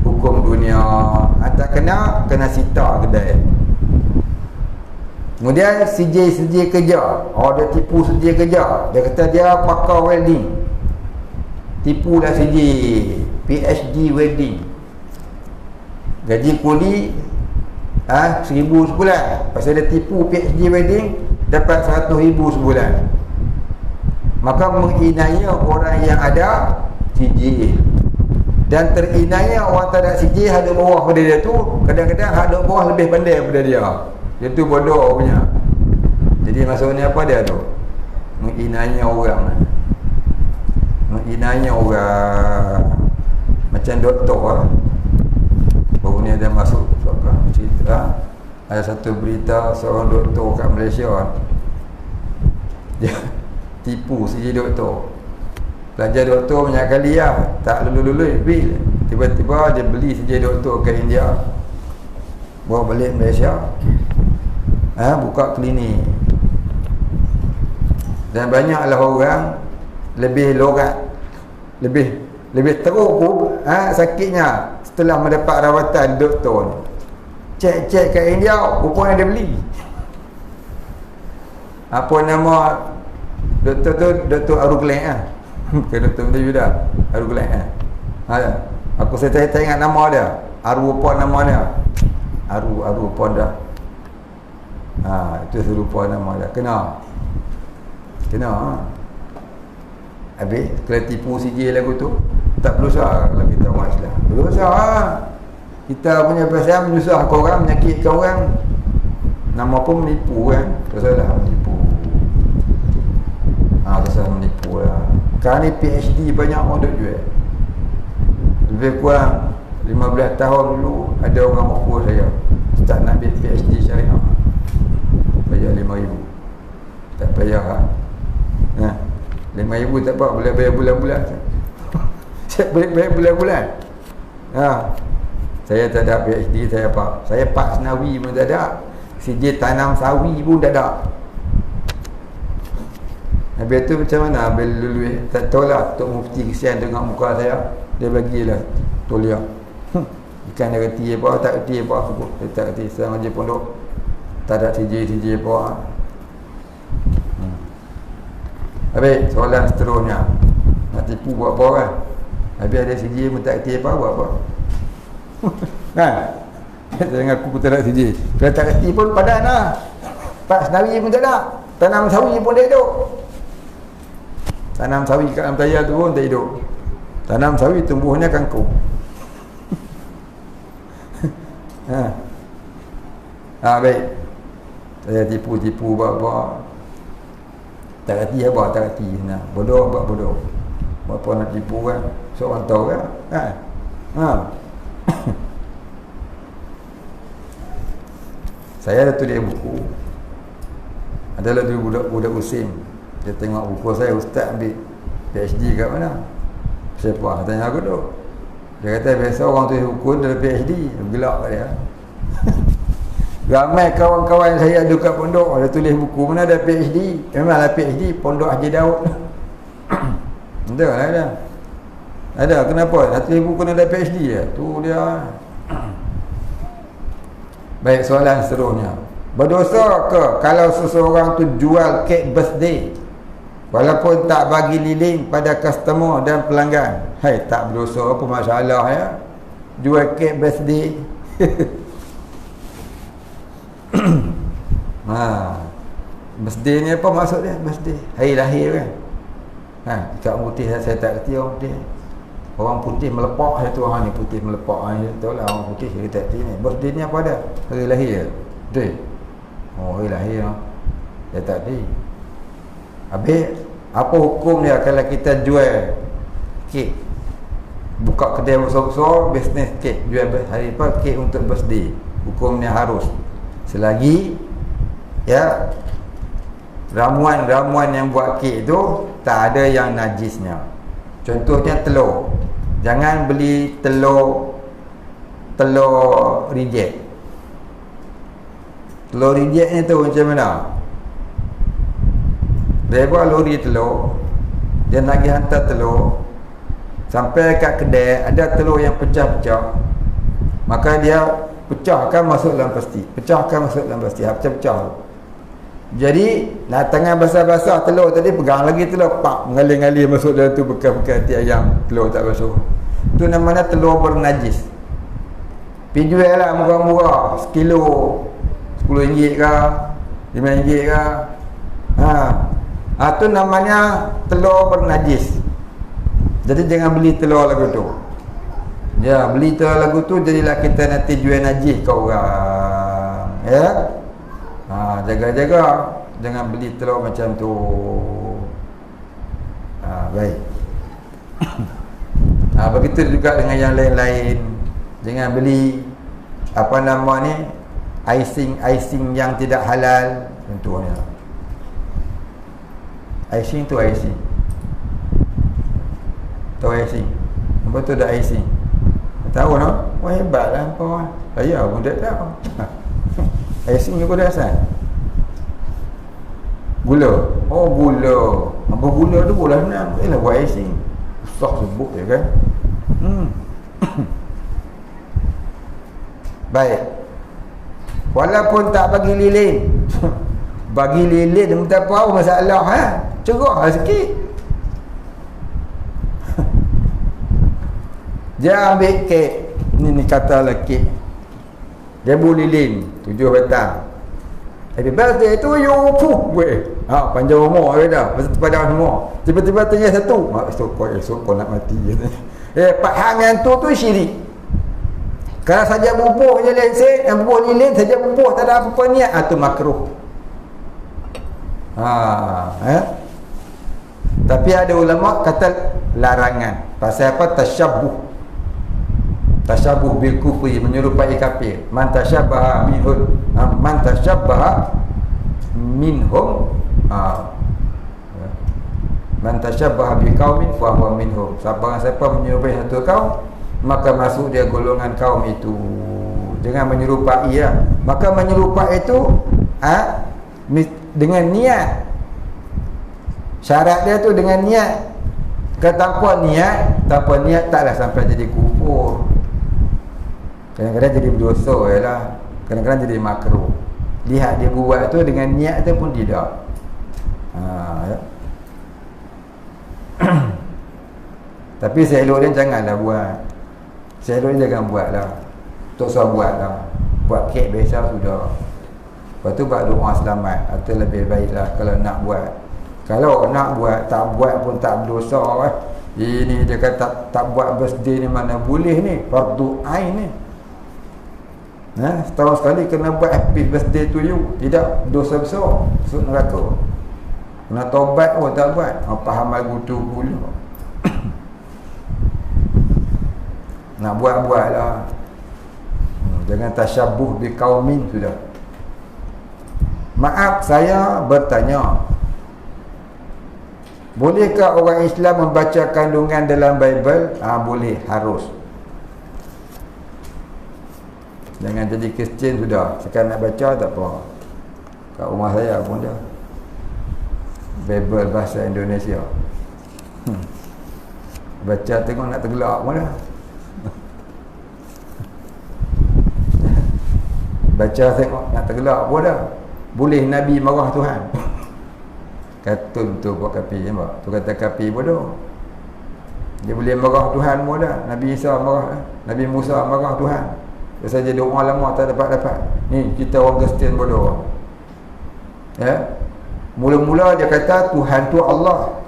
hukum dunia. Tak kena sita kedai. Kemudian sijil kerja. Dia tipu sijil kerja. Dia kata dia pakar welding. Tipu dah sijil PhD welding. Gaji kuli 1,000 sebulan. Pasal dia tipu PhD welding, dapat 100,000 sebulan. Maka menginaya orang yang ada sijil. Dan terinaya orang tak ada sijil, hadap bawah pada dia tu. Kadang-kadang hadap bawah lebih pandai daripada dia. Dia tu bodoh punya. Jadi maksudnya apa dia tu? Menginaya orang. Menginaya orang. Macam doktor. Baru ni ada masuk cerita. Ada satu berita seorang doktor kat Malaysia. Dia tipu sijil doktor. Belajar doktor banyak kali lah, tak lulus-lulus bil. Tiba-tiba dia beli sijil doktor ke India, bawa balik Malaysia, buka klinik. Dan banyaklah orang lebih lorat, lebih teruk sakitnya setelah mendapat rawatan doktor. Cek kat India, rupanya dia beli. Apa nama doktor tu? Doktor Aruglen Bukan doktor Melayu dah, Aruglen aku saya ingat nama dia. Aru apa nama dia? Aru apa dah. Itu serupa nama dia. Kena habis kalau tipu sijil lagu tu tak berdosa kalau kita orang Islam. Berdosa kita punya perasaan menyusahkan orang, menyakitkan orang. Nama pun menipu kan. Tersalah menipu. Tersalah menipu lah. Sekarang ni PhD banyak orang duk jual. Lebih kurang 15 tahun dulu ada orang offer saya, Ustaz nak ambil PhD syariah, bayar 5,000. Tak payah 5,000 tak apa, boleh bayar bulan-bulan. Saya boleh bayar bulan-bulan. Saya tak ada PhD, saya apa? Saya Pak Senawi pun tak ada. Sijil tanam sawi pun tak ada. Habis tu macam mana? Habis lulus, tak tahulah. Tok Mufti kesian tengok muka saya, dia bagilah tulia. Bukan dia reti apa, tak reti apa. Dia tak reti, saya ngaji pondok tak ada sijil apa. Habis soalan seterusnya, nak tipu buat apa kan? Habis ada sijil pun tak reti apa, buat apa? Jangan aku tak ada sijil. Kalau tak reti pun padan lah. Pak Senawi pun tak ada. Tanam sawi pun tak hidup. Tanam sawi kat dalam tayar tu pun tak hidup. Tanam sawi tumbuhnya kangkung. Baik. Saya tipu-tipu buat-buat. Tak reti apa, tak reti. Bodoh buat bodoh. Buat apa nak tipu kan? Seorang tahu kan? Saya ada tulis buku. Adalah dulu budak usim. Dia tengok buku saya, Ustaz ambil PhD kat mana? Siapa? Tanya aku tu. Dia kata biasa orang tulis buku dia ada PhD. Gelak kat dia. Ramai kawan-kawan saya ada kat pondok, ada tulis buku, mana ada PhD. Memanglah PhD Pondok Haji Daud. Ada. Kenapa? Nak tulis buku nak ada PhD ya? Tu dia. Baik, soalan seterusnya. Berdosa ke kalau seseorang tu jual kek birthday
Walaupun tak bagi lilin pada customer dan pelanggan. Hai, tak berdosa apa masalah ya. Jual kek birthday. Birthday ni apa maksud dia? Birthday hari lahir kan. Kat putih saya tak kerti orang putih. Orang putih melepak saya tu, orang ni putih melepak. Saya tahu lah orang putih saya tak kerti ni. Birthday ni apa dia? Hari lahir. Betul? Oh, hari lahir. Saya tak kerti. Habis apa hukum dia kalau kita jual kek, buka kedai besar-besar bisnes kek, jual hari apa kek untuk birthday, hukumnya harus selagi ya ramuan-ramuan yang buat kek tu tak ada yang najisnya. Contohnya telur, jangan beli telur reject. Telur reject ni tu macam mana? Driver lori telur, dia nak pergi hantar telur, sampai kat kedai ada telur yang pecah-pecah, maka dia pecahkan masuk dalam plastik, pecah-pecah. Jadi nak tangan basah-basah telur tadi, pegang lagi telur, pak, mengalir-ngalir masuk dalam tu bekas-bekas hati ayam, telur tak basuh. Tu namanya telur bernajis. Pergi jual lah murah-murah, sekilo RM10 ke RM5 ke. Tu namanya telur bernajis. Jadi jangan beli telur lagu tu. Ya, beli telur lagu tu jadilah kita nanti jual najis ke orang. Ya. Jaga-jaga jangan beli telur macam tu. Baik. Begitu juga dengan yang lain-lain. Jangan beli apa nama ni, icing yang tidak halal contohnya. Icing tu icing. Tahu icing? Apa tu ada icing? Tahu no? Wah, hebatlah kau. Saya pun tak tahu. Icing ni kau dah asal? Gula. Oh, gula. Apa gula tu boleh nak? Ialah buat icing. Susah sebut je kan? Baik. Walaupun tak bagi lilin. Bagi lilin tak apa masalah cerah sikit. Dia ambil kek ni katalah kek, dia boleh lilin 7 batang. Happy birthday to you. Panjang umur dia dah, masa terpadam semua. Tiba-tiba tanya satu, esok kau nak mati. Faham yang tu syirik. Kalau saja bubuh je lesen, bubuh lilin saja bubuh, tak ada apa-apa niat, tu makruh. Tapi ada ulama kata larangan. Pasal apa? Tasyabuh bil kufri, menyerupai kafir. Man tasyabaha minhum man tasyabaha bi qaumin fa huwa minhum. Siapa menyerupai satu kaum, maka masuk dia golongan kaum itu. Jangan menyerupai ya. Maka menyerupai itu dengan niat. Syarat dia tu dengan niat. Tanpa niat taklah sampai jadi kufur. Kadang-kadang jadi berdosa ialah, kadang-kadang jadi makruh. Lihat dia buat tu dengan niat tu pun tidak. Ya. Tapi seeloknya janganlah buat. Seeloknya jangan buatlah. Tak usah buatlah. Buat kek biasa sudah. Lepas tu buat doa selamat, atau lebih baiklah kalau nak buat. Kalau nak buat, tak buat pun tak berdosa. Ini dia kata tak buat birthday ni mana boleh ni, fardu ain ni. Setahun sekali kena buat happy birthday to you. Tidak, dosa besar, masuk neraka. Kena taubat pun tak buat. Faham lagu tu pula. Nak buat-buatlah. Jangan tasyabuh bi qaumin sudah. Maaf, saya bertanya, bolehkah orang Islam membaca kandungan dalam Bible? Boleh, harus. Jangan jadi Kristian sudah. Sekarang nak baca tak apa. Kat rumah saya pun dah Bible bahasa Indonesia. Baca tengok nak tergelak pun dah. Baca tengok nak tergelak pun dah. Boleh Nabi marah Tuhan.
Katun tu buat kapi, nampak? Tu kata kapi bodoh. Dia boleh marah Tuhan pun dah. Nabi Isa marah, Nabi Musa marah Tuhan. Dia saja doa lama tak dapat. Ni kita orang Kristian bodoh. Ya. Mula-mula dia kata Tuhan tu Allah,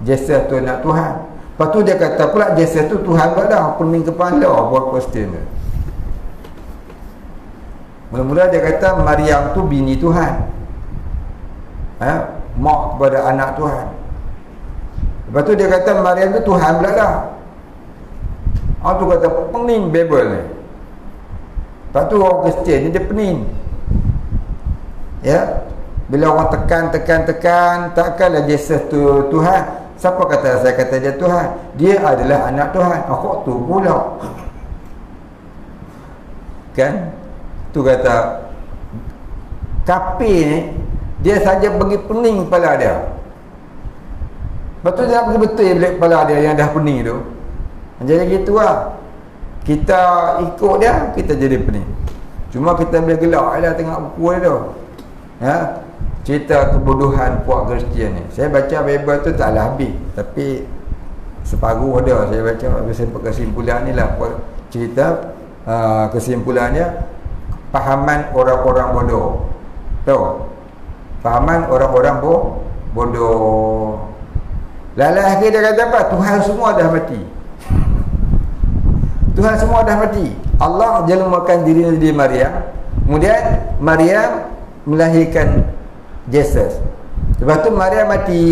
Jesus tu anak Tuhan. Lepas tu dia kata pula Jesus tu Tuhan dah, pening kepala buat Kristian tu. Mula-mula dia kata Maryam tu bini Tuhan, mak kepada anak Tuhan. Lepas tu dia kata Maryam tu Tuhan pula dah. Tu kata pening Bible ni. Lepas tu orang Kristian ni dia pening. Ya. Bila orang tekan, takkanlah Jesus tu Tuhan. Siapa kata saya kata dia Tuhan? Dia adalah anak Tuhan. Kok tu pula? Kan? Tu kata kafir ni dia saja pergi pening kepala dia. Lepas tu dia pergi betul balik kepala dia yang dah pening tu. Jadi gitulah. Kita ikut dia, kita jadi pening. Cuma kita boleh gelak lah tengok buku dia tu. Ya. Cerita kebodohan puak Kristian ni. Saya baca Bible tu taklah habis, tapi separuh dah saya baca. Sampai kesimpulan ni lah cerita. Kesimpulannya pahaman orang-orang bodoh. Tahu? Pahaman orang-orang bodoh. Lalah akhir dia kata apa? Tuhan semua dah mati. Tuhan semua dah mati. Allah jelmakan diri Maryam. Kemudian Maryam melahirkan Jesus. Lepas tu Maryam mati.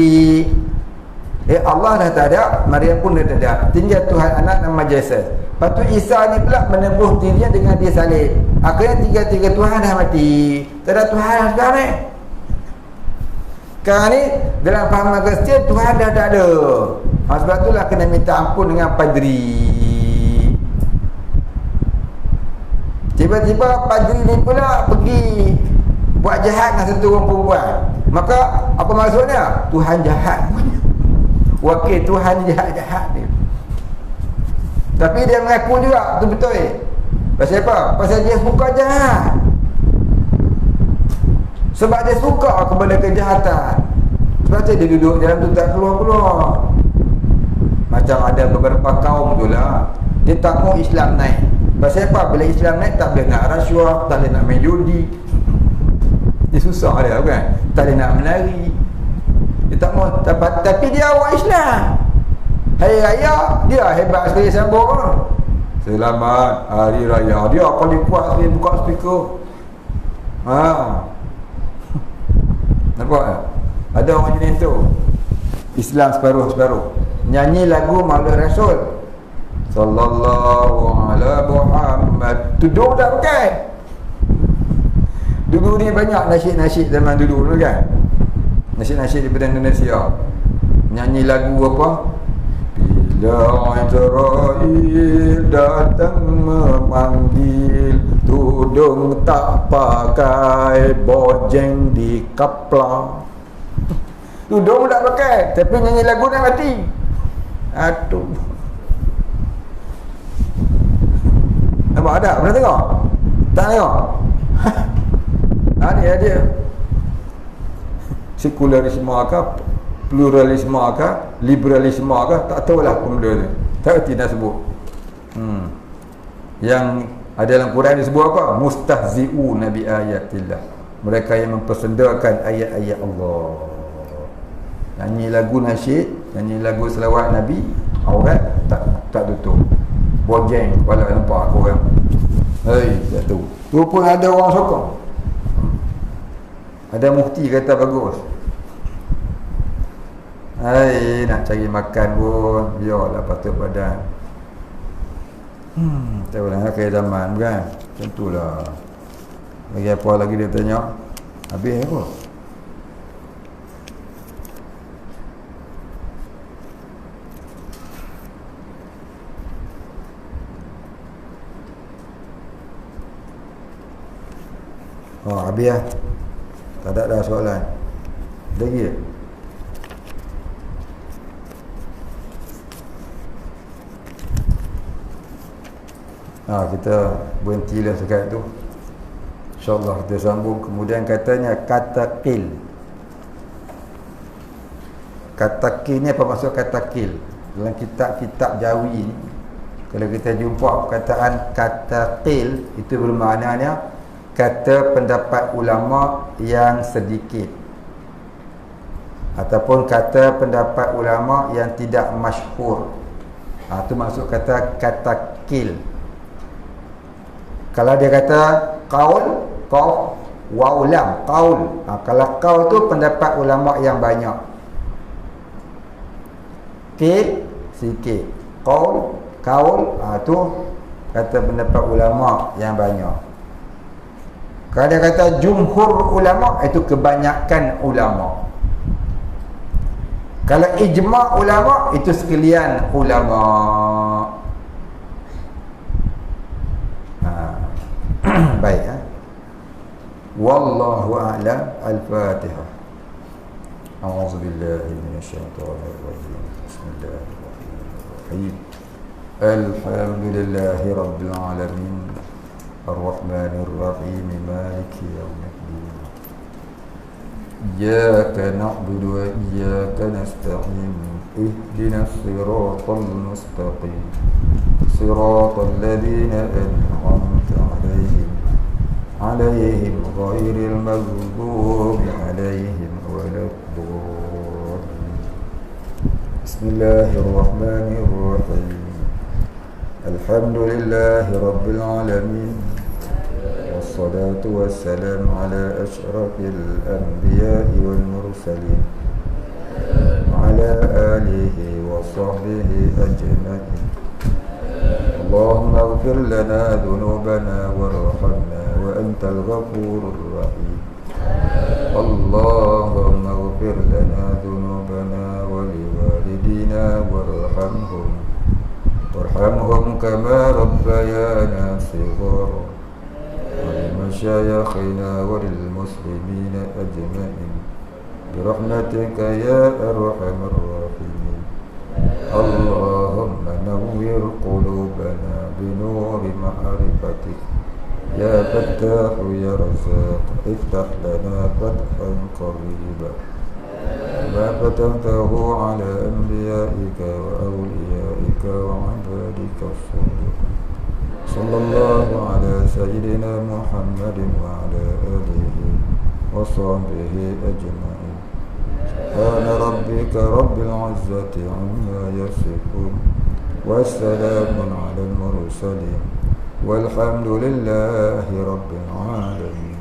Allah dah tak ada, Maryam pun dah tak ada. Tinggal Tuhan anak nama Jesus. Lepas tu Isa ni pula menembus dirinya dengan dia salib. Akhirnya tiga-tiga Tuhan dah mati. Tak ada Tuhan sekarang ni. Sekarang ni dalam fahaman Kristian Tuhan dah tak ada. Sebab itulah kena minta ampun dengan padri. Tiba-tiba padri ni pula pergi buat jahat dengan satu orang perempuan. Maka apa maksudnya? Tuhan jahat punya. Wakil Tuhan jahat-jahat ni. Tapi dia mengaku juga betul-betul. Pasal apa? Pasal dia suka jahat. Sebab dia suka kepada kejahatan. Sebab tu dia duduk dalam tu tak keluar-keluar. Macam ada beberapa kaum tu lah, dia tak mau Islam naik. Pasal apa? Bila Islam naik tak boleh nak rasuah, tak boleh nak main judi. Dia susah dia kan. Tak boleh nak menari. Dia tak mau. Tapi dia orang Islam. Hari Raya dia hebat sekali sambung. Selamat Hari Raya. Dia paling kuat sekali buka speaker. Nampak tak? Ada orang jenis tu. Islam separuh-separuh. Nyanyi lagu Maulid Rasul Sallallahu ala Muhammad. Tudung tak pakai. Dulu ni banyak nasyid-nasyid zaman dulu kan. Nasyid-nasyid daripada Indonesia. Nyanyi lagu apa? Bila Israel datang memanggil, tudung tak pakai, bojeng di kapla. Tudung tak pakai, tapi nyanyi lagu dah mati. Aduh. Nampak ada? Pernah tengok? Tak tengok? Ni dia. Sekularisme ke, pluralisme ke, liberalisme ke, tak tahulah benda tu. Tak erti nak sebut. Yang ada dalam Quran disebut apa? Mustahzi'una bi ayatillah. Mereka yang mempersendakan ayat-ayat Allah. Nyanyi lagu nasyid, nyanyi lagu selawat Nabi, aurat tak tutup. Bojeng kepala nampak aku orang. Jatuh. Tu pun ada orang sokong. Ada mufti kata bagus. Nak cari makan pun biarlah patut badan. Tahu lah kaya zaman kan. Macam tu lah. Lagi apa lagi dia tanya? Habis apa? Habis lah. Tak ada dah soalan. Lagi kita berhentilah sekat tu. InsyaAllah kita sambung. Kemudian katanya kata qil.
Katakil ni apa maksud katakil? Dalam kitab-kitab Jawi ni, kalau kita jumpa perkataan katakil, itu bermaknanya kata pendapat ulama yang sedikit, ataupun kata pendapat ulama yang tidak masyhur. Itu maksud kata katakil. Kalau dia kata qaul, qaf, waw lam, qaul. Kalau qaul tu pendapat ulama yang banyak. Qil sikit. Qaul, qaul, tu kata pendapat ulama yang banyak. Kalau dia kata jumhur ulama, itu kebanyakan ulama. Kalau ijma' ulama, itu sekalian ulama. Baik, wallahu a'lam. Al-Fatihah. A'udzu billahi minasyaitonir rajim. Bismillahirrahmanirrahim. Alhamdulillahi rabbil alamin. Ar-Rahmanir Rahim. Maliki yaumiddin. Iyyaka na'budu wa iyyaka nasta'in. Ihdinas siratal mustaqim. Siratal ladzina an'amta 'alaihim ghairil maghdubi 'alaihim waladdallin. Bismillahirrahmanirrahim. Alhamdulillahi rabbil alamin. Wassalatu wassalamu ala asyrafil anbiya'i wal mursalin wa ala alihi wa sahbihi ajma'in. Allahumma ighfir lana dhunubana warhamna wa antal ghafurur rahim. Allahumma ighfir lana dhunubana wa liwalidina warhamhum kama rabbayana shighara. ولمشايخنا وللمسلمين أجمعين برحمتك يا أرحم الراحمين. اللهم نور قلوبنا بنور معرفتك يا فتاح يا رزاق. افتح لنا فتحا قريبا ما فتحته على أنبيائك وأوليائك وعبادك الصالحين. صلى الله على سيدنا محمد وعلى آله وصحبه أجمعين. سبحان ربك رب العزة عما يصفون والسلام على المرسلين والحمد لله رب العالمين.